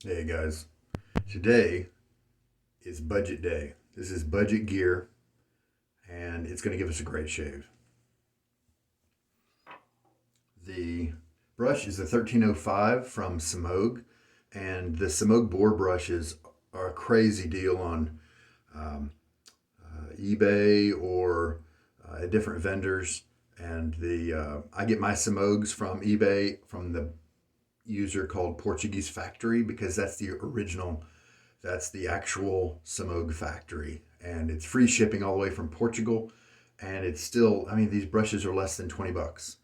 Hey guys, today is budget day. This is budget gear and it's going to give us a great shave. The brush is the 1305 from Semogue, and the Semogue Boar brushes are a crazy deal on um, eBay or different vendors. And the I get my Semogues from eBay from the user called Portuguese Factory because that's the original. That's the actual Semogue factory, and it's free shipping all the way from Portugal. And it's still, I mean, these brushes are less than 20 bucks,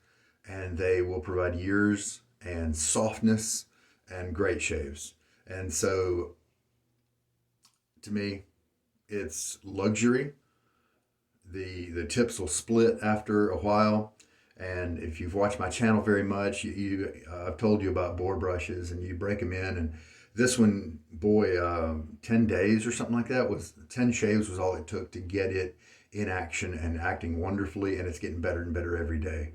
and they will provide years and softness and great shaves. And so, to me, it's luxury. The tips will split after a while. And if you've watched my channel very much, I've told you about Boar brushes, and you break them in. And this one, boy, 10 days or something like that, was 10 shaves was all it took to get it in action and acting wonderfully. And it's getting better and better every day.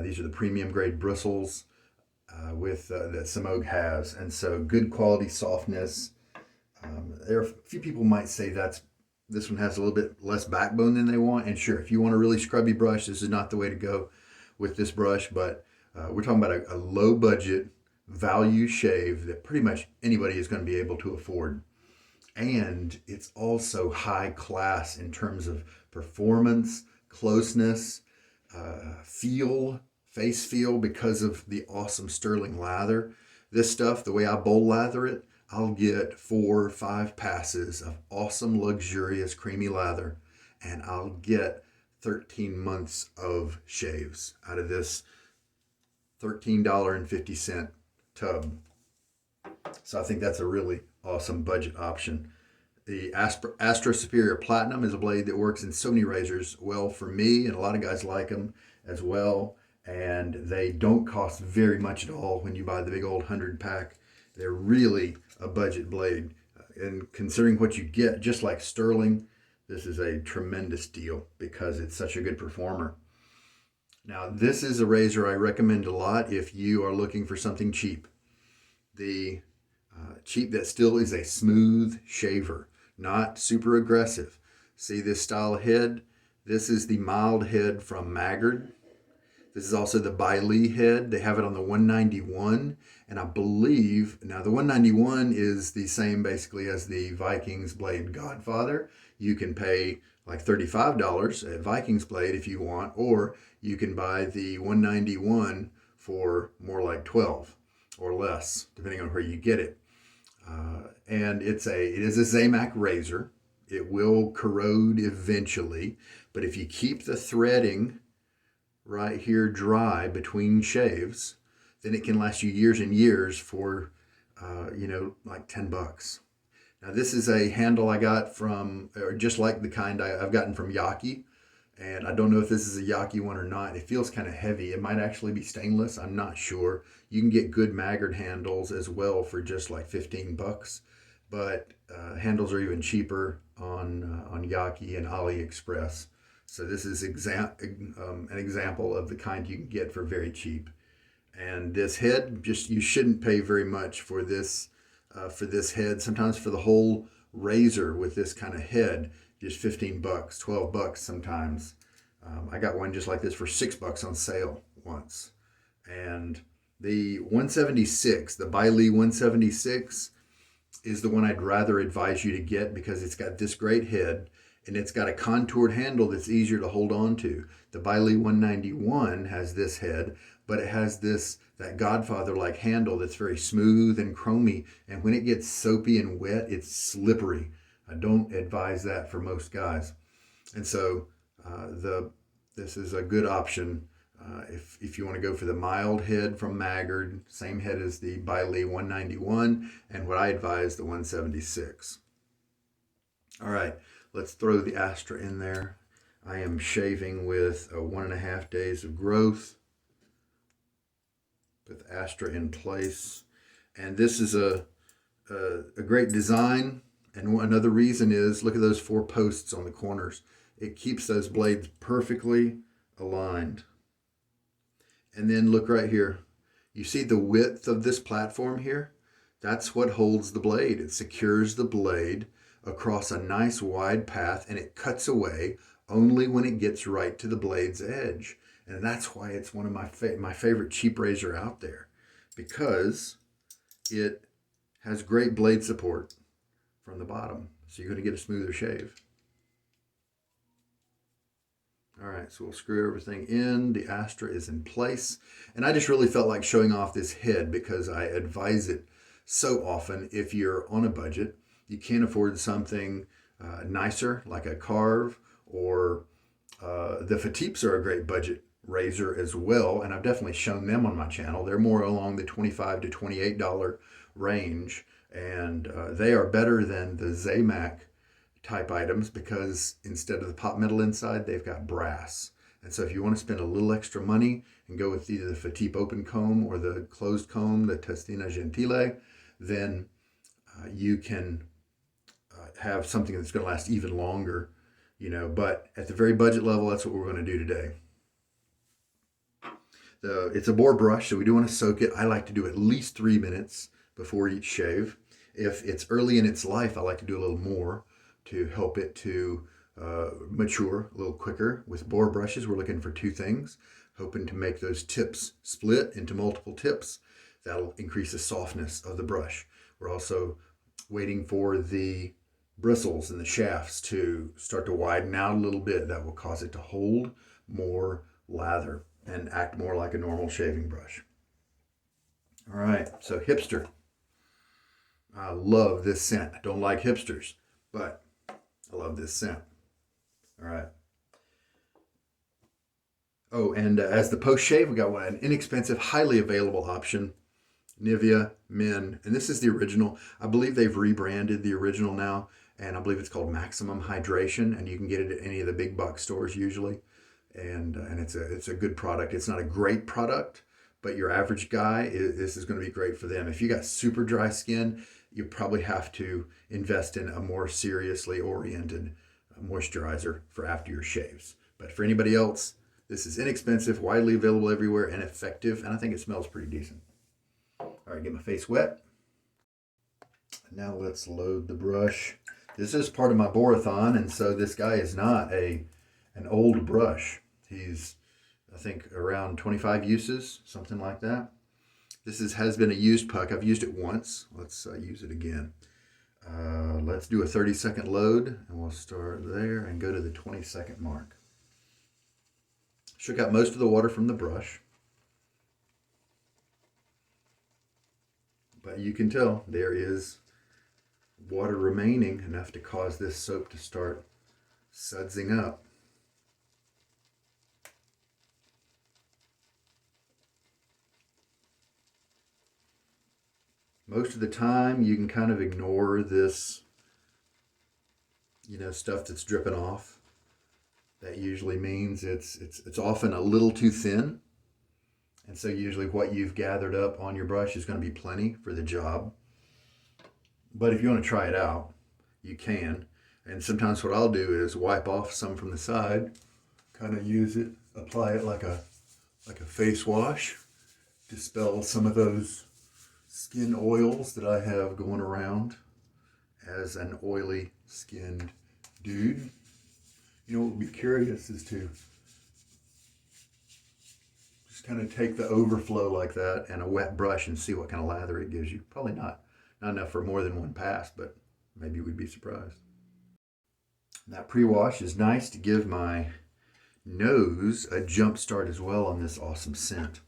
These are the premium grade bristles with that Semogue has. And so good quality softness. There are a few people might say this one has a little bit less backbone than they want. And sure, if you want a really scrubby brush, this is not the way to go with this brush. But we're talking about a low budget value shave that pretty much anybody is going to be able to afford. And it's also high class in terms of performance, closeness, feel, face feel, because of the awesome Stirling lather. This stuff, the way I bowl lather it, I'll get 4 or 5 passes of awesome, luxurious, creamy lather, and I'll get 13 months of shaves out of this $13.50 tub. So I think that's a really awesome budget option. The Astra Superior Platinum is a blade that works in so many razors well for me, and a lot of guys like them as well. And they don't cost very much at all when you buy the big old 100 pack. They're really a budget blade. And considering what you get, just like Stirling, this is a tremendous deal because it's such a good performer. Now, this is a razor I recommend a lot if you are looking for something cheap. The cheap that still is a smooth shaver, not super aggressive. See this style head? This is the mild head from Maggard. This is also the Balm head. They have it on the 191, and I believe now the 191 is the same basically as the Vikings Blade Godfather. You can pay like $35 at Vikings Blade if you want, or you can buy the 191 for more like 12 or less, depending on where you get it. And it is a Zamak razor. It will corrode eventually, but if you keep the threading right here dry between shaves, then it can last you years and years for, like 10 bucks. Now, this is a handle I got from, or just like the kind I've gotten from Yaki. And I don't know if this is a Yaki one or not. It feels kind of heavy. It might actually be stainless. I'm not sure. You can get good Maggard handles as well for just like 15 bucks. But handles are even cheaper on Yaki and AliExpress. So this is an example of the kind you can get for very cheap. And this head, just you shouldn't pay very much for this head. Sometimes for the whole razor with this kind of head, just 15 bucks, 12 bucks sometimes. I got one just like this for 6 bucks on sale once. And the 176, the Balm 176, is the one I'd rather advise you to get because it's got this great head and it's got a contoured handle that's easier to hold on to. The Balm 191 has this head, but it has that Godfather-like handle that's very smooth and chromy, and when it gets soapy and wet, it's slippery. I don't advise that for most guys. And so this is a good option if you want to go for the mild head from Maggard, same head as the Balm 191, and what I advise, the 176. All right, let's throw the Astra in there. I am shaving with 1.5 days of growth with Astra in place. And this is a great design. And another reason is, look at those 4 posts on the corners. It keeps those blades perfectly aligned. And then look right here. You see the width of this platform here? That's what holds the blade. It secures the blade across a nice wide path, and it cuts away only when it gets right to the blade's edge. And that's why it's one of my favorite cheap razor out there, because it has great blade support from the bottom. So you're going to get a smoother shave. All right, so we'll screw everything in. The Astra is in place. And I just really felt like showing off this head because I advise it so often. If you're on a budget, you can't afford something nicer like a carve, or the Fatipes are a great budget razor as well. And I've definitely shown them on my channel. They're more along the $25 to $28 range. And they are better than the Zamak type items because instead of the pot metal inside, they've got brass. And so if you want to spend a little extra money and go with either the Fatipe open comb or the closed comb, the Testina Gentile, then you can have something that's going to last even longer, you know. But at the very budget level, that's what we're going to do today. It's a Boar brush, so we do want to soak it. I like to do at least 3 minutes before each shave. If it's early in its life, I like to do a little more to help it to mature a little quicker. With Boar brushes, we're looking for two things, hoping to make those tips split into multiple tips. That'll increase the softness of the brush. We're also waiting for the bristles and the shafts to start to widen out a little bit. That will cause it to hold more lather and act more like a normal shaving brush. All right, so Hipster. I love this scent. I don't like hipsters, but I love this scent. All right. Oh, and as the post shave, we got an inexpensive, highly available option, Nivea Men, and this is the original. I believe they've rebranded the original now, and I believe it's called Maximum Hydration, and you can get it at any of the big box stores usually. And it's a good product. It's not a great product, but your average guy, this is going to be great for them. If you got super dry skin, you probably have to invest in a more seriously oriented moisturizer for after your shaves. But for anybody else, this is inexpensive, widely available everywhere, and effective, and I think it smells pretty decent. All right, get my face wet. Now let's load the brush. This is part of my Boarathon, and so this guy is not an old brush. He's, I think, around 25 uses, something like that. This has been a used puck. I've used it once. Let's use it again. Let's do a 30-second load, and we'll start there and go to the 20-second mark. Shook out most of the water from the brush. But you can tell there is water remaining, enough to cause this soap to start sudsing up. Most of the time, you can kind of ignore this, stuff that's dripping off. That usually means it's often a little too thin. And so usually what you've gathered up on your brush is going to be plenty for the job. But if you want to try it out, you can. And sometimes what I'll do is wipe off some from the side, kind of use it, apply it like a face wash, dispel some of those skin oils that I have going around as an oily skinned dude. What would be curious is to just kind of take the overflow like that and a wet brush and see what kind of lather it gives you. Probably not enough for more than one pass, but maybe we'd be surprised. That pre-wash is nice to give my nose a jump start as well on this awesome scent.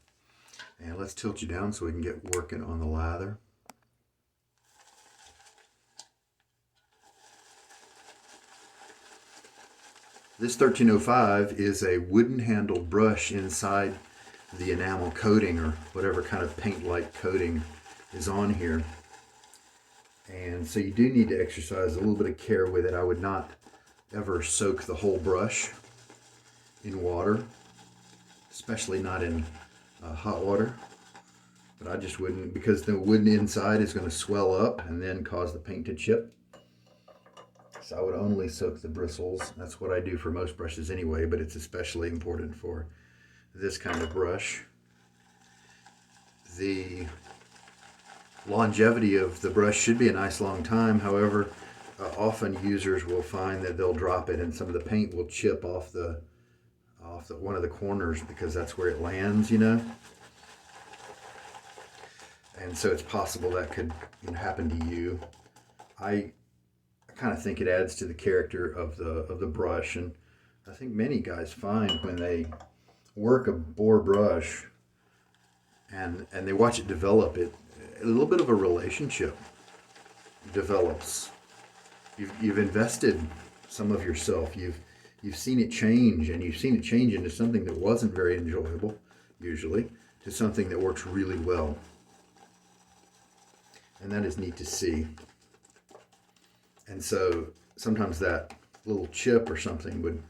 And let's tilt you down so we can get working on the lather. This 1305 is a wooden handled brush inside the enamel coating, or whatever kind of paint-like coating is on here. And so you do need to exercise a little bit of care with it. I would not ever soak the whole brush in water, especially not in hot water. But I just wouldn't, because the wooden inside is going to swell up and then cause the paint to chip. So I would only soak the bristles. That's what I do for most brushes anyway, but it's especially important for this kind of brush. The longevity of the brush should be a nice long time. However, often users will find that they'll drop it and some of the paint will chip off the one of the corners because that's where it lands, you know. And so it's possible that could happen to you. I kind of think it adds to the character of the brush, and I think many guys find when they work a Boar brush and they watch it develop, a little bit of a relationship develops. You've invested some of yourself. You've seen it change, and you've seen it change into something that wasn't very enjoyable, usually, to something that works really well. And that is neat to see. And so sometimes that little chip or something would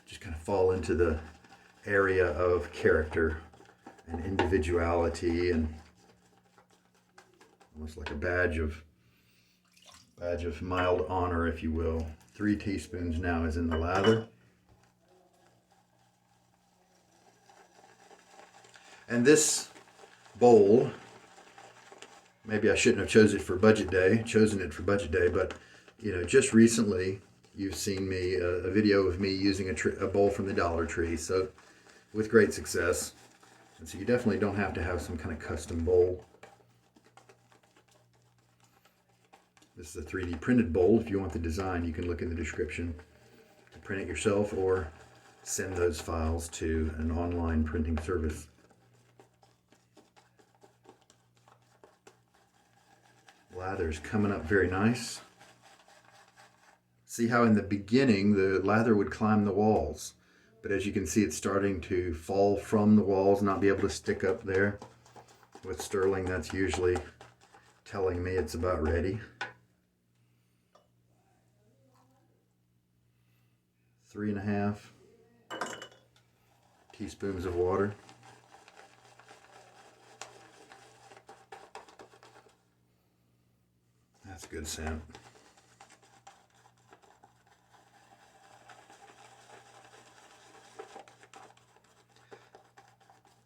just kind of fall into the area of character and individuality, and almost like a badge of mild honor, if you will. 3 teaspoons now is in the lather. And this bowl, maybe I shouldn't have chosen it for budget day, but just recently you've seen me a video of me using a bowl from the Dollar Tree, so with great success. And so you definitely don't have to have some kind of custom bowl. This is a 3D printed bowl. If you want the design, you can look in the description to print it yourself or send those files to an online printing service. Lather's coming up very nice. See how in the beginning the lather would climb the walls, but as you can see it's starting to fall from the walls, not be able to stick up there. With Stirling, that's usually telling me it's about ready. 3.5 teaspoons of water. That's a good scent.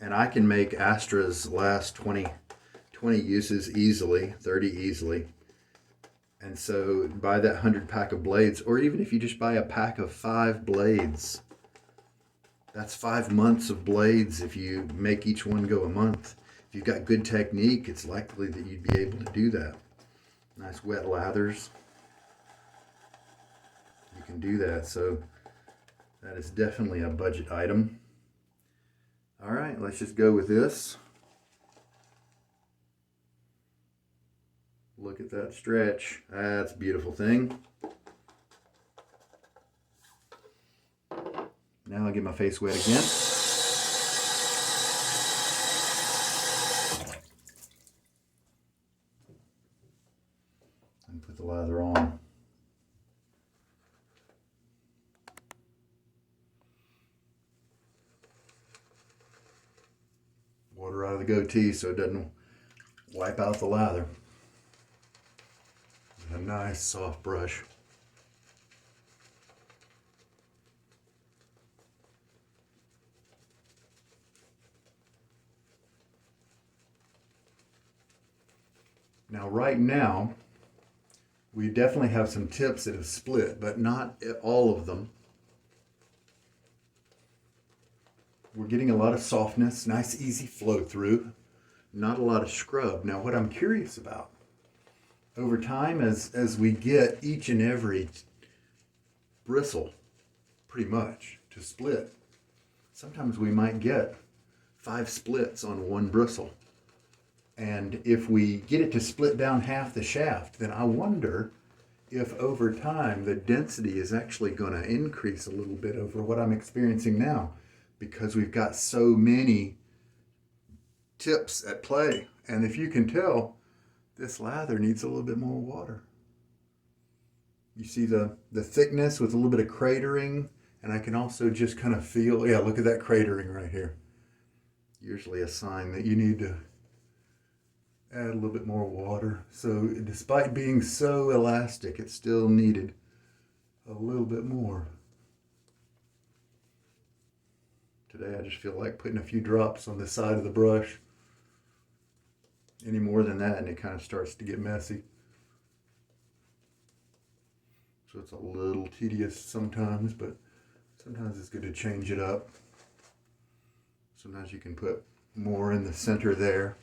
And I can make Astra's last 20 uses easily, 30 easily. And so buy that 100 pack of blades, or even if you just buy a pack of 5 blades, that's 5 months of blades if you make each one go a month. If you've got good technique, it's likely that you'd be able to do that. Nice wet lathers. You can do that, so that is definitely a budget item. All right, let's just go with this. Look at that stretch. That's a beautiful thing. Now I'll get my face wet again. And put the lather on. Water out of the goatee so it doesn't wipe out the lather. A nice soft brush. Now right now we definitely have some tips that have split, but not all of them. We're getting a lot of softness, nice easy flow through, not a lot of scrub. Now what I'm curious about, over time, as we get each and every bristle pretty much to split, sometimes we might get 5 splits on one bristle. And if we get it to split down half the shaft, then I wonder if over time the density is actually going to increase a little bit over what I'm experiencing now, because we've got so many tips at play. And if you can tell, this lather needs a little bit more water. You see the thickness with a little bit of cratering, and I can also just kind of feel, yeah, look at that cratering right here. Usually a sign that you need to add a little bit more water. So despite being so elastic, it still needed a little bit more. Today I just feel like putting a few drops on the side of the brush. any more than that and it kind of starts to get messy. So it's a little tedious sometimes, but sometimes it's good to change it up. Sometimes you can put more in the center there.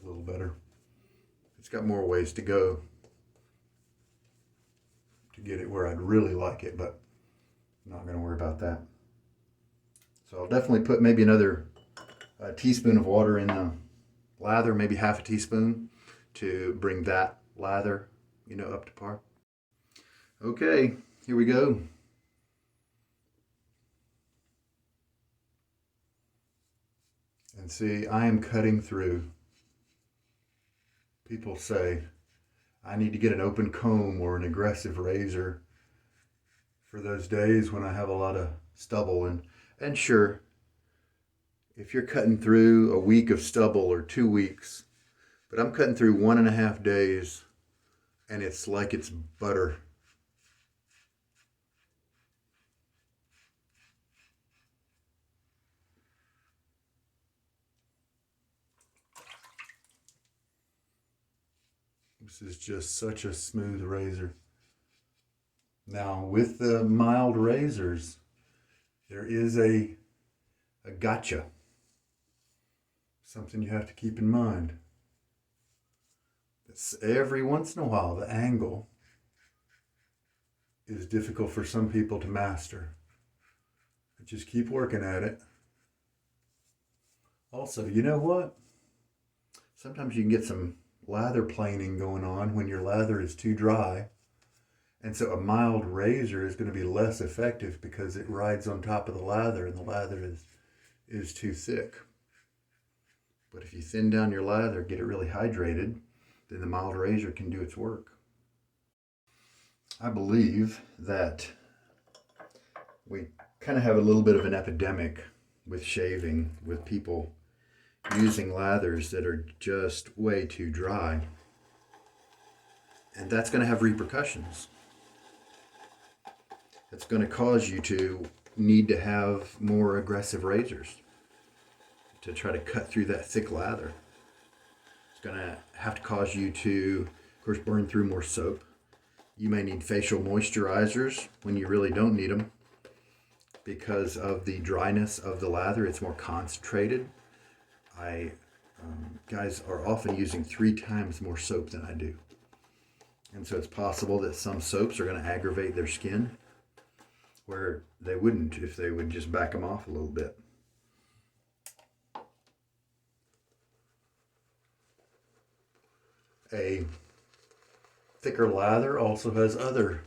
A little better. It's got more ways to go to get it where I'd really like it, but I'm not going to worry about that. So I'll definitely put maybe another teaspoon of water in the lather, maybe half a teaspoon, to bring that lather, up to par. Okay, here we go. And see, I am cutting through. People say, I need to get an open comb or an aggressive razor for those days when I have a lot of stubble. And sure, if you're cutting through a week of stubble or 2 weeks, but I'm cutting through 1.5 days and it's like it's butter. This is just such a smooth razor. Now, with the mild razors, there is a gotcha. Something you have to keep in mind. It's every once in a while, the angle is difficult for some people to master. But just keep working at it. Also, you know what? Sometimes you can get some lather planing going on when your lather is too dry. And so a mild razor is going to be less effective because it rides on top of the lather and the lather is too thick. But if you thin down your lather, get it really hydrated, then the mild razor can do its work. I believe that we kind of have a little bit of an epidemic with shaving, with people using lathers that are just way too dry. And that's going to have repercussions. It's going to cause you to need to have more aggressive razors to try to cut through that thick lather. It's going to have to cause you to, of course, burn through more soap. You may need facial moisturizers when you really don't need them because of the dryness of the lather. It's more concentrated. Guys are often using 3 times more soap than I do. And so it's possible that some soaps are going to aggravate their skin where they wouldn't if they would just back them off a little bit. A thicker lather also has other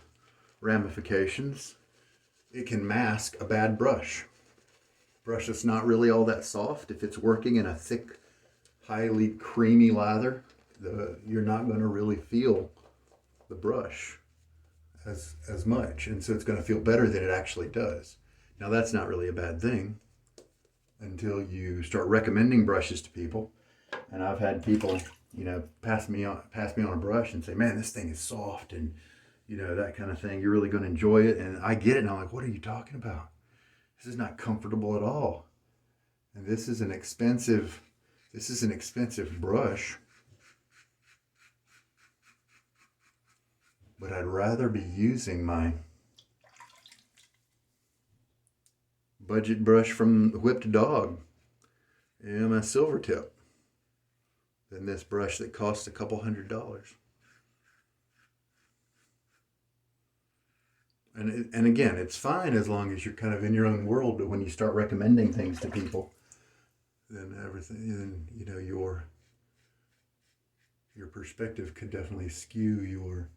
ramifications. It can mask a bad brush. Brush that's not really all that soft. If it's working in a thick, highly creamy lather, you're not going to really feel the brush as much, and so it's going to feel better than it actually does. Now that's not really a bad thing until you start recommending brushes to people. And I've had people, pass me on a brush and say, "Man, this thing is soft," and that kind of thing. You're really going to enjoy it, and I get it. And I'm like, "What are you talking about? This is not comfortable at all." And this is an expensive brush. But I'd rather be using my budget brush from Whipped Dog and my silver tip than this brush that costs a couple $100. And again, it's fine as long as you're kind of in your own world, but when you start recommending things to people, then your perspective could definitely skew your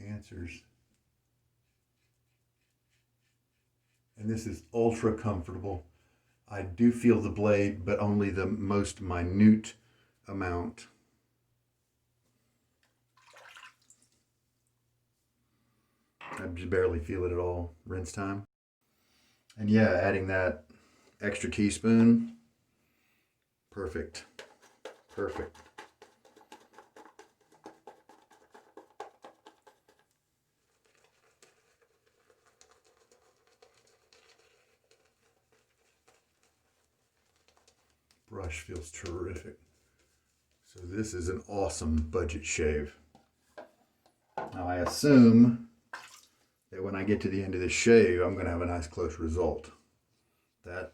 answers. And this is ultra comfortable. I do feel the blade, but only the most minute amount. I just barely feel it at all. Rinse time. And yeah, adding that extra teaspoon. Perfect. Perfect. Brush feels terrific. So this is an awesome budget shave. Now I assume that when I get to the end of this shave, I'm going to have a nice close result. That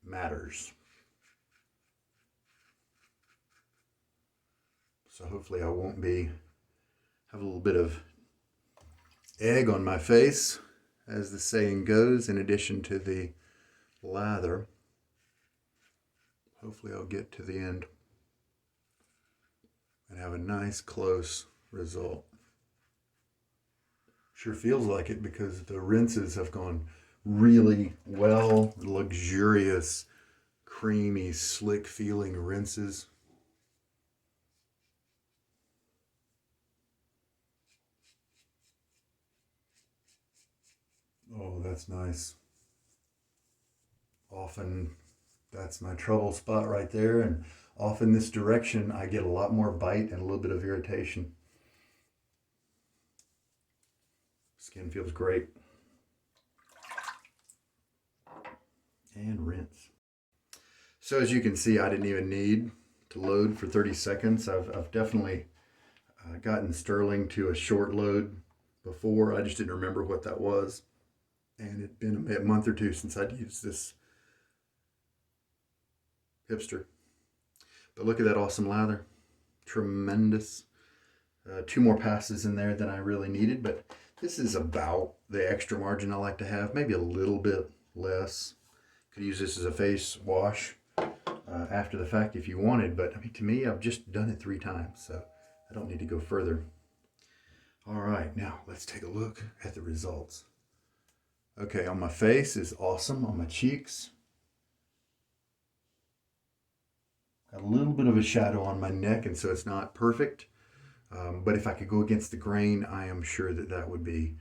matters. So hopefully I won't have a little bit of egg on my face, as the saying goes, in addition to the lather. Hopefully I'll get to the end and have a nice close result. Sure feels like it because the rinses have gone really well. Luxurious, creamy, slick feeling rinses. Oh, that's nice. Often that's my trouble spot right there, and off in this direction I get a lot more bite and a little bit of irritation. Skin feels great. And rinse. So as you can see, I didn't even need to load for 30 seconds. I've definitely gotten Stirling to a short load before. I just didn't remember what that was. And it'd been a month or two since I'd used this Hipster. But look at that awesome lather. Tremendous. 2 more passes in there than I really needed, but this is about the extra margin I like to have, maybe a little bit less. Could use this as a face wash after the fact if you wanted, but I mean, to me, I've just done it 3 times, so I don't need to go further. All right, now let's take a look at the results. Okay, on my face is awesome. On my cheeks, got a little bit of a shadow on my neck, and so it's not perfect. But if I could go against the grain, I am sure that that would be,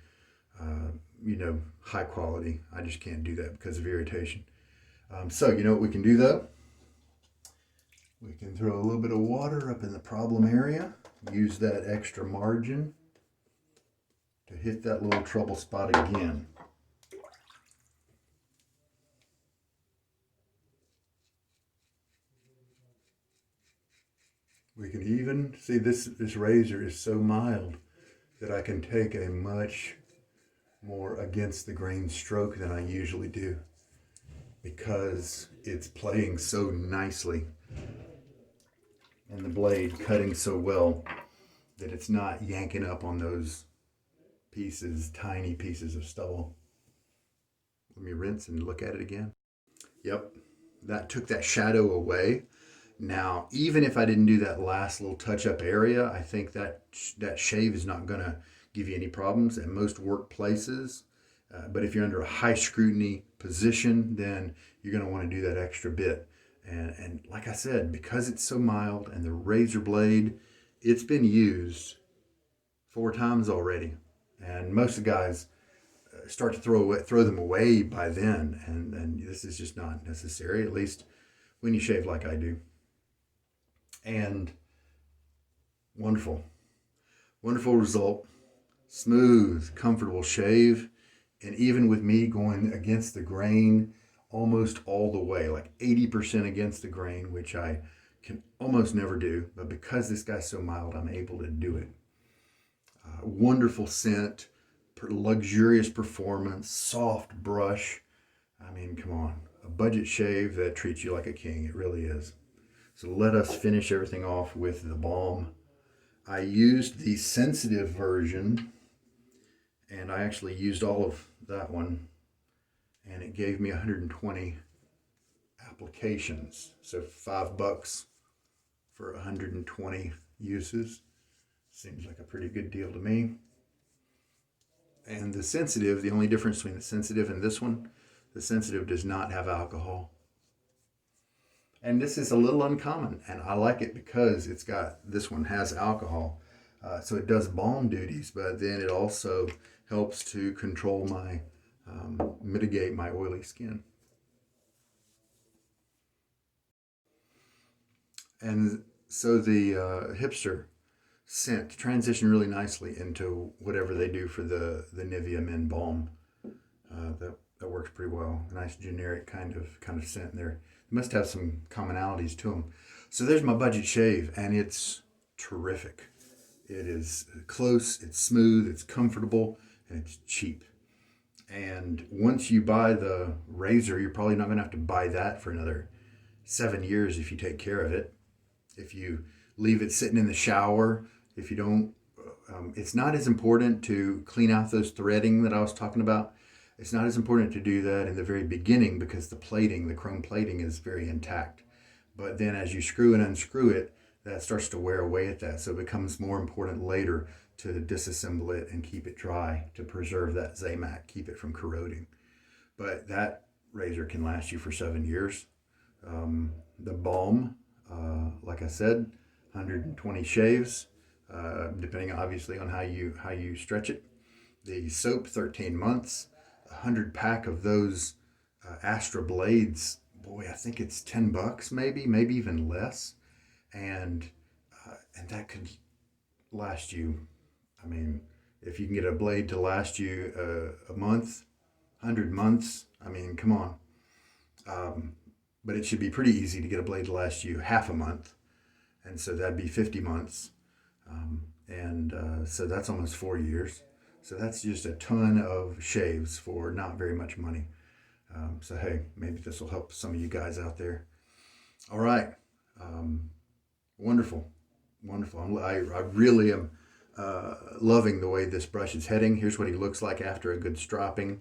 high quality. I just can't do that because of irritation. So you know what we can do though? We can throw a little bit of water up in the problem area. Use that extra margin to hit that little trouble spot again. We can even see this razor is so mild that I can take a much more against the grain stroke than I usually do because it's playing so nicely and the blade cutting so well that it's not yanking up on those pieces, tiny pieces of stubble. Let me rinse and look at it again. Yep, that took that shadow away. Now, even if I didn't do that last little touch-up area, I think that shave is not going to give you any problems at most workplaces. But if you're under a high scrutiny position, then you're going to want to do that extra bit. And like I said, because it's so mild and the razor blade, it's been used 4 times already. And most of the guys start to throw them away by then. And this is just not necessary, at least when you shave like I do. And wonderful result. Smooth, comfortable shave. And even with me going against the grain almost all the way, like 80% against the grain, which I can almost never do, but because this guy's so mild, I'm able to do it. Wonderful scent, luxurious performance, soft brush. I mean, come on, a budget shave that treats you like a king. It really is. So let us finish everything off with the Balm. I used the sensitive version, and I actually used all of that one, and it gave me 120 applications. So $5 for 120 uses. Seems like a pretty good deal to me. And the sensitive, the only difference between the sensitive and this one, the sensitive does not have alcohol. And this is a little uncommon, and I like it because this one has alcohol. So it does balm duties, but then it also helps to control mitigate my oily skin. And so the Hipster scent transitioned really nicely into whatever they do for the Nivea Men Balm. That works pretty well. A nice generic kind of scent there. They must have some commonalities to them. So there's my budget shave, and it's terrific. It is close, it's smooth, it's comfortable, and it's cheap. And once you buy the razor, you're probably not going to have to buy that for another 7 years if you take care of it. If you leave it sitting in the shower, if you don't, it's not as important to clean out those threading that I was talking about. It's not as important to do that in the very beginning because the chrome plating is very intact. But then as you screw and unscrew it, that starts to wear away at that. So it becomes more important later to disassemble it and keep it dry to preserve that Zamak, keep it from corroding. But that razor can last you for 7 years. The Balm, like I said, 120 shaves, depending obviously on how you stretch it. The soap, 13 months. 100 pack of those Astra blades. Boy, I think it's $10, maybe even less, and that could last you. I mean, if you can get a blade to last you a month, 100 months. I mean, come on. But it should be pretty easy to get a blade to last you half a month, and so that'd be 50 months, and so that's almost 4 years. So that's just a ton of shaves for not very much money. So hey, maybe this will help some of you guys out there. All right, wonderful, wonderful. I really am loving the way this brush is heading. Here's what he looks like after a good stropping.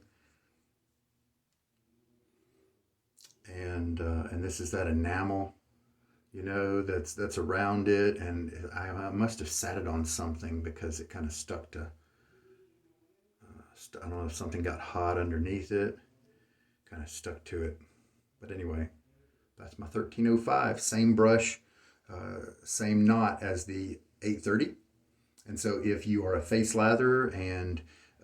And this is that enamel, that's around it, and I must have sat it on something because it kind of stuck to. I don't know if something got hot underneath it, kind of stuck to it. But anyway, that's my 1305. Same brush, same knot as the 830. And so if you are a face latherer and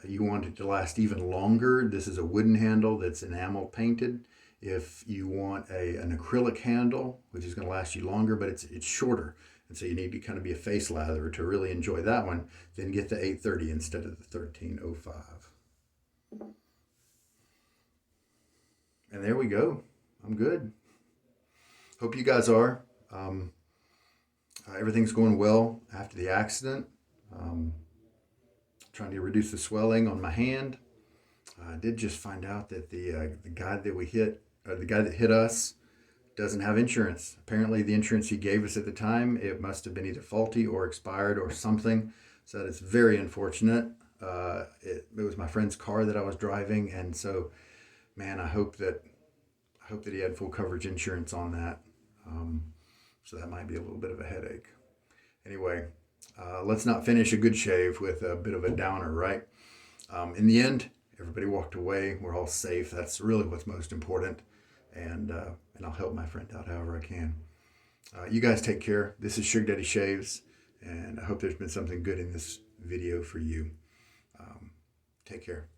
you want it to last even longer, this is a wooden handle that's enamel painted. If you want an acrylic handle, which is going to last you longer, but it's shorter, and so you need to kind of be a face latherer to really enjoy that one, then get the 830 instead of the 1305. And there we go. I'm good. Hope you guys are. Everything's going well after the accident. Trying to reduce the swelling on my hand. I did just find out that the guy that hit us doesn't have insurance. Apparently the insurance he gave us at the time, it must have been either faulty or expired or something. So that is very unfortunate. It was my friend's car that I was driving, and so, man, I hope that he had full coverage insurance on that. So that might be a little bit of a headache. Anyway, let's not finish a good shave with a bit of a downer, right? In the end, everybody walked away. We're all safe. That's really what's most important. And I'll help my friend out however I can. You guys take care. This is Sugar Daddy Shaves, and I hope there's been something good in this video for you. Take care.